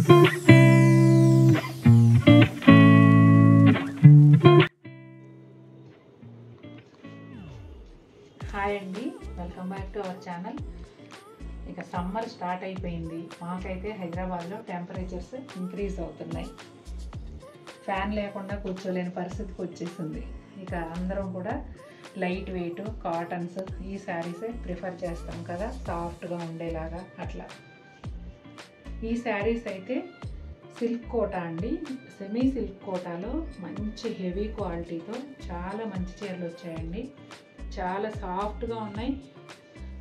Hi అండి, welcome back to our channel. ఇక summer start అయిపోయింది. మాకైతే హైదరాబాద్లో టెంపరేచర్స్ ఇంక్రీజ్ అవుతున్నాయి. ఫ్యాన్ లేకుండా కూర్చోలేని పరిస్థితికి వచ్చేసింది. ఇక అందరం కూడా లైట్ వెయిట్ కాటన్స్ ఈ శారీసే ప్రిఫర్ చేస్తాం కదా, సాఫ్ట్గా ఉండేలాగా. అట్లా ఈ శారీస్ అయితే సిల్క్ కోటా అండి, సెమీ సిల్క్ కోటాలో మంచి హెవీ క్వాలిటీతో చాలా మంచి చీరలు వచ్చాయండి. చాలా సాఫ్ట్గా ఉన్నాయి.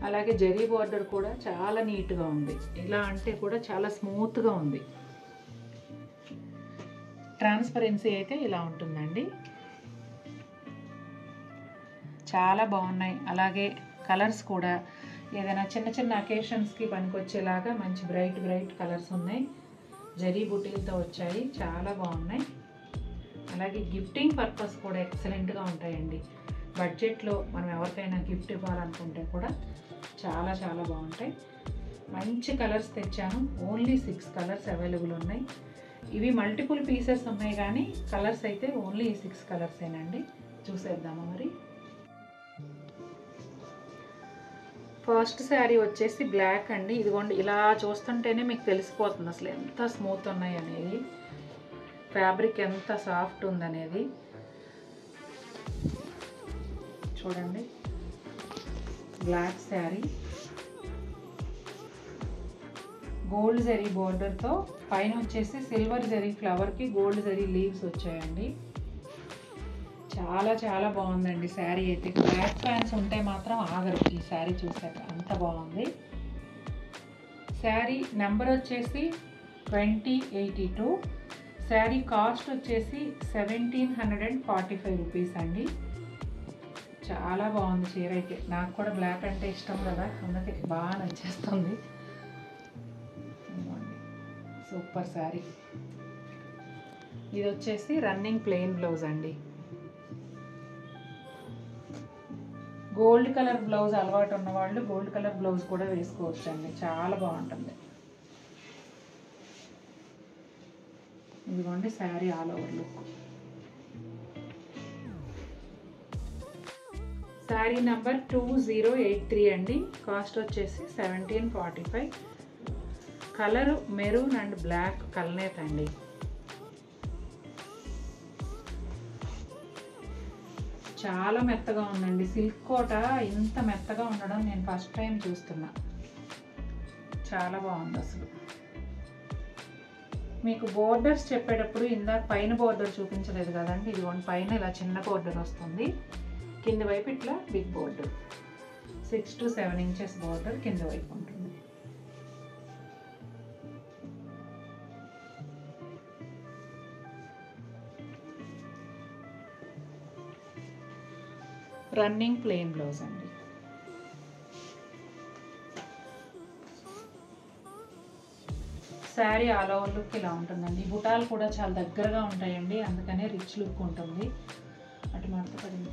అలాగే జరీ బార్డర్ కూడా చాలా నీట్గా ఉంది. ఇలా అంటే కూడా చాలా స్మూత్గా ఉంది. ట్రాన్స్పరెన్సీ అయితే ఇలా ఉంటుందండి. చాలా బాగున్నాయి. అలాగే కలర్స్ కూడా ఏదైనా చిన్న చిన్న అకేషన్స్కి పనికొచ్చేలాగా మంచి బ్రైట్ కలర్స్ ఉన్నాయి. జరీ బుటీలతో వచ్చాయి, చాలా బాగున్నాయి. అలాగే గిఫ్టింగ్ పర్పస్ కూడా ఎక్సలెంట్గా ఉంటాయండి. బడ్జెట్లో మనం ఎవరికైనా గిఫ్ట్ ఇవ్వాలనుకుంటే కూడా చాలా చాలా బాగుంటాయి. మంచి కలర్స్ తెచ్చాను. ఓన్లీ 6 కలర్స్ అవైలబుల్ ఉన్నాయి. ఇవి మల్టిపుల్ పీసెస్ ఉన్నాయి కానీ కలర్స్ అయితే ఓన్లీ 6 కలర్సేనండి. చూసేద్దామా మరి. ఫస్ట్ శారీ వచ్చేసి బ్లాక్ అండి. ఇదిగోండి, ఇలా చూస్తుంటేనే మీకు తెలిసిపోతుంది అసలు ఎంత స్మూత్ ఉన్నాయి అనేది, ఫ్యాబ్రిక్ ఎంత సాఫ్ట్ ఉందనేది. చూడండి, బ్లాక్ శారీ గోల్డ్ జరీ బోర్డర్తో పైన వచ్చేసి సిల్వర్ జరీ ఫ్లవర్కి గోల్డ్ జరీ లీవ్స్ వచ్చాయండి. చాలా చాలా బాగుందండి శారీ అయితే. బ్లాక్ ఫ్యాన్స్ ఉంటే మాత్రం ఆగరు ఈ శారీ చూసాక, అంత బాగుంది. శారీ నెంబర్ వచ్చేసి 2082. శారీ కాస్ట్ వచ్చేసి 1745 రూపీస్ అండి. చాలా బాగుంది చీర అయితే. నాకు కూడా బ్లాక్ అంటే ఇష్టం కదా, అందుకే బాగా నచ్చేస్తుంది. సూపర్ శారీ. ఇది వచ్చేసి రన్నింగ్ ప్లెయిన్ బ్లౌజ్ అండి. గోల్డ్ కలర్ బ్లౌజ్ అలవాటు ఉన్నవాళ్ళు గోల్డ్ కలర్ బ్లౌజ్ కూడా వేసుకోవచ్చు అండి, చాలా బాగుంటుంది. ఇదిగోండి sari all over look. Sari number 2083 అండి. కాస్ట్ వచ్చేసి 1745. కలరు మెరూన్ అండ్ బ్లాక్ కల్నేత్ అండి. చాలా మెత్తగా ఉందండి. సిల్క్ కోట ఇంత మెత్తగా ఉండడం నేను ఫస్ట్ టైం చూస్తున్నా. చాలా బాగుంది అసలు. మీకు బోర్డర్స్ చెప్పేటప్పుడు ఇందాక పైన బోర్డర్ చూపించలేదు కదండి. ఇదిగోండి, పైన ఇలా చిన్న బోర్డర్ వస్తుంది, కింద వైపు ఇట్లా big border. 6 to 7 inches border కింద వైపు ఉంటుంది. రన్నింగ్ ప్లెయిన్ బ్లౌజ్ అండి. శారీ ఆల్ ఓవర్ లుక్ ఇలా ఉంటుందండి. బుటాలు కూడా చాలా దగ్గరగా ఉంటాయండి, అందుకనే రిచ్ లుక్ ఉంటుంది. అటు మడత పడింది.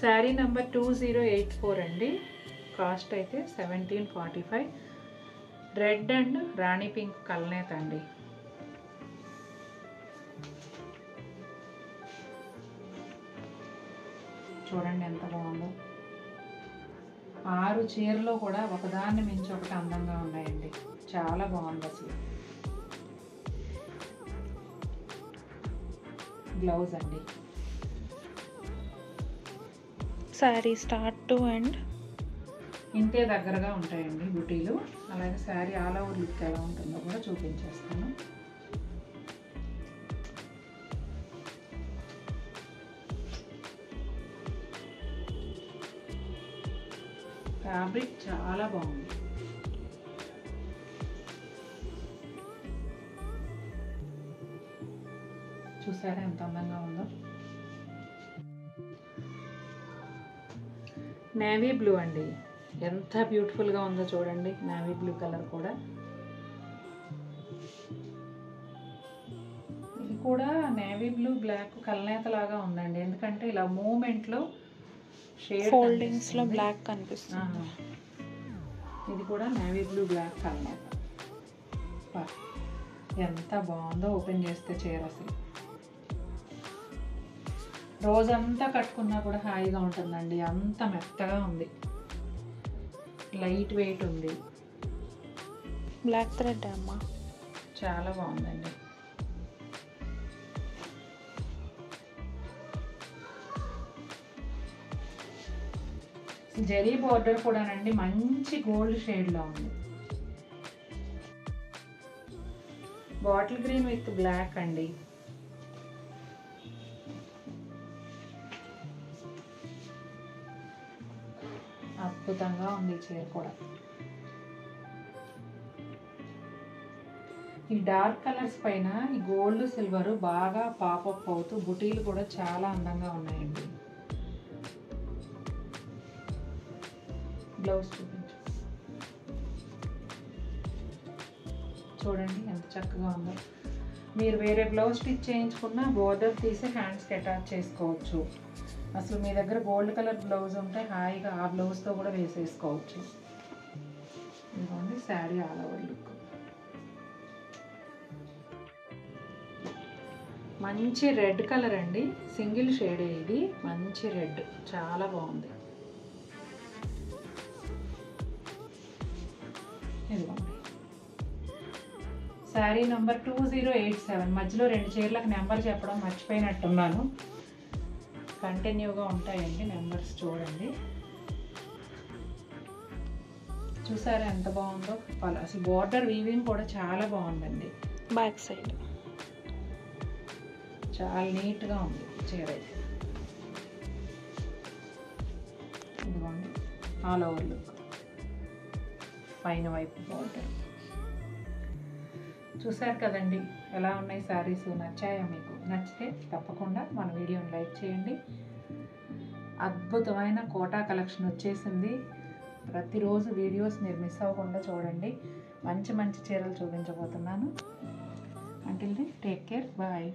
శారీ నెంబర్ 2084 అండి. కాస్ట్ అయితే 1745. రెడ్ అండ్ రాణి పింక్ కల్నేత్ అండి. చూడండి ఎంత బాగుందో. 6 చీరలు కూడా ఒకదాన్ని మించి ఒకటి అందంగా ఉన్నాయండి. చాలా బాగుంది అసలు. బ్లౌజ్ అండి. శారీ స్టార్ట్ టు ఎండ్ ఇంతే దగ్గరగా ఉంటాయండి బుటీలు. అలాగే శారీ ఆల్ ఓవర్ లుక్ ఎలా ఉంటుందో కూడా చూపించేస్తాను. ఫ్యాబ్రిక్ చాలా బాగుంది. చూసారా ఎంత అందంగా ఉందో. నేవీ బ్లూ అండి, ఎంత బ్యూటిఫుల్గా ఉందో చూడండి. నేవీ బ్లూ కలర్ కూడా. ఇది కూడా నేవీ బ్లూ బ్లాక్ కల్నేత లాగా ఉందండి, ఎందుకంటే ఇలా మూమెంట్లో షేడ్ ఫోల్డింగ్స్లో బ్లాక్ కనిపిస్తుంది. ఇది కూడా నేవీ బ్లూ బ్లాక్ కలర్. ఎంత బాగుందో ఓపెన్ చేస్తే చీర అసలు రోజంతా కట్టుకున్నా కూడా హాయిగా ఉంటుందండి. అంత మెత్తగా ఉంది, లైట్ వెయిట్ ఉంది. బ్లాక్ థ్రెడ్ అమ్మా, చాలా బాగుందండి. జరీ బోర్డర్ కూడానండి మంచి గోల్డ్ షేడ్లో ఉంది. బాటిల్ గ్రీన్ విత్ బ్లాక్ అండి. అద్భుతంగా ఉంది ఈ చీర కూడా. ఈ డార్క్ కలర్స్ పైన ఈ గోల్డ్ సిల్వర్ బాగా పాపప్ అవుతూ బుటీలు కూడా చాలా అందంగా ఉన్నాయండి. బ్లౌజ్ చూపించు, చూడండి ఎంత చక్కగా ఉందో. మీరు వేరే బ్లౌజ్ స్టిచ్ చేయించుకున్న బోర్డర్ తీసి హ్యాండ్స్కి అటాచ్ చేసుకోవచ్చు. అసలు మీ దగ్గర గోల్డ్ కలర్ బ్లౌజ్ ఉంటే హాయిగా ఆ బ్లౌజ్తో కూడా వేసేసుకోవచ్చు. ఇదిగోండి శారీ ఆల్ ఓవర్ లుక్. మంచి రెడ్ కలర్ అండి, సింగిల్ షేడే ఇది. మంచి రెడ్, చాలా బాగుంది. ఇదిగోండి శారీ నెంబర్ 2087. మధ్యలో 2 చీరలకు నెంబర్ చెప్పడం మర్చిపోయినట్టున్నాను. కంటిన్యూగా ఉంటాయండి నెంబర్స్, చూడండి. చూసారా ఎంత బాగుందో. అసలు బోర్డర్ వీవింగ్ కూడా చాలా బాగుందండి. బ్యాక్ సైడ్ చాలా నీట్గా ఉంది చీర అయితే. ఇదిగోండి ఆల్ ఓవర్ లుక్, పైన వైపు బోర్డర్. చూసారు కదండి ఎలా ఉన్నాయి శారీస్. నచ్చాయా మీకు? నచ్చితే తప్పకుండా మన వీడియోని లైక్ చేయండి. అద్భుతమైన కోటా కలెక్షన్ వచ్చేసింది. ప్రతిరోజు వీడియోస్ మీరు మిస్ అవ్వకుండా చూడండి. మంచి మంచి చీరలు చూపించబోతున్నాను. Until then take care, bye.